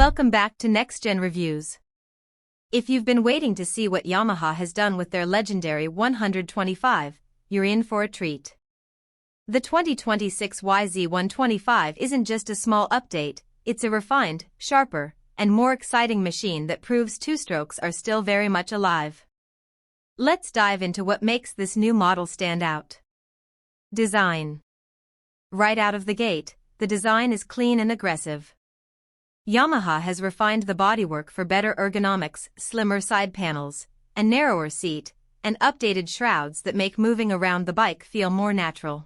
Welcome back to Next Gen Reviews. If you've been waiting to see what Yamaha has done with their legendary 125, you're in for a treat. The 2026 YZ125 isn't just a small update, it's a refined, sharper, and more exciting machine that proves two-strokes are still very much alive. Let's dive into what makes this new model stand out. Design. Right out of the gate, the design is clean and aggressive. Yamaha has refined the bodywork for better ergonomics, slimmer side panels, a narrower seat, and updated shrouds that make moving around the bike feel more natural.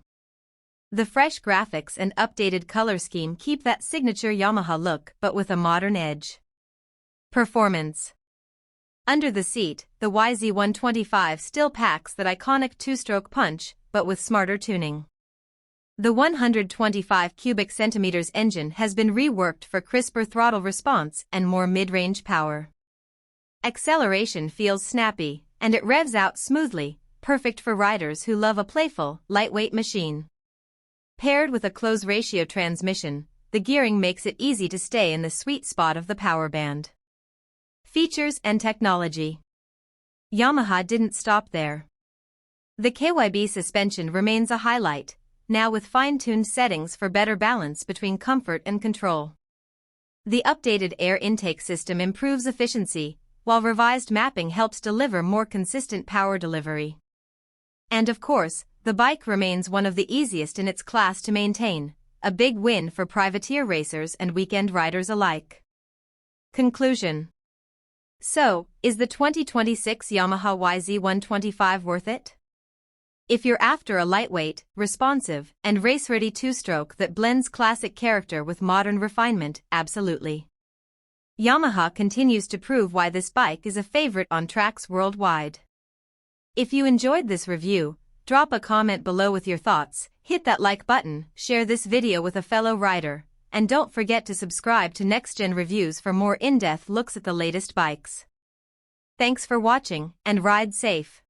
The fresh graphics and updated color scheme keep that signature Yamaha look but with a modern edge. Performance. Under the seat, the YZ125 still packs that iconic two-stroke punch, but with smarter tuning. The 125 cubic centimeters engine has been reworked for crisper throttle response and more mid-range power. Acceleration feels snappy, and it revs out smoothly, perfect for riders who love a playful, lightweight machine. Paired with a close ratio transmission, the gearing makes it easy to stay in the sweet spot of the power band. Features and technology. Yamaha didn't stop there. The KYB suspension remains a highlight, now with fine-tuned settings for better balance between comfort and control. The updated air intake system improves efficiency, while revised mapping helps deliver more consistent power delivery. And of course, the bike remains one of the easiest in its class to maintain, a big win for privateer racers and weekend riders alike. Conclusion. So, is the 2026 Yamaha YZ125 worth it? If you're after a lightweight, responsive, and race-ready two-stroke that blends classic character with modern refinement, absolutely. Yamaha continues to prove why this bike is a favorite on tracks worldwide. If you enjoyed this review, drop a comment below with your thoughts, hit that like button, share this video with a fellow rider, and don't forget to subscribe to Next Gen Reviews for more in-depth looks at the latest bikes. Thanks for watching, and ride safe.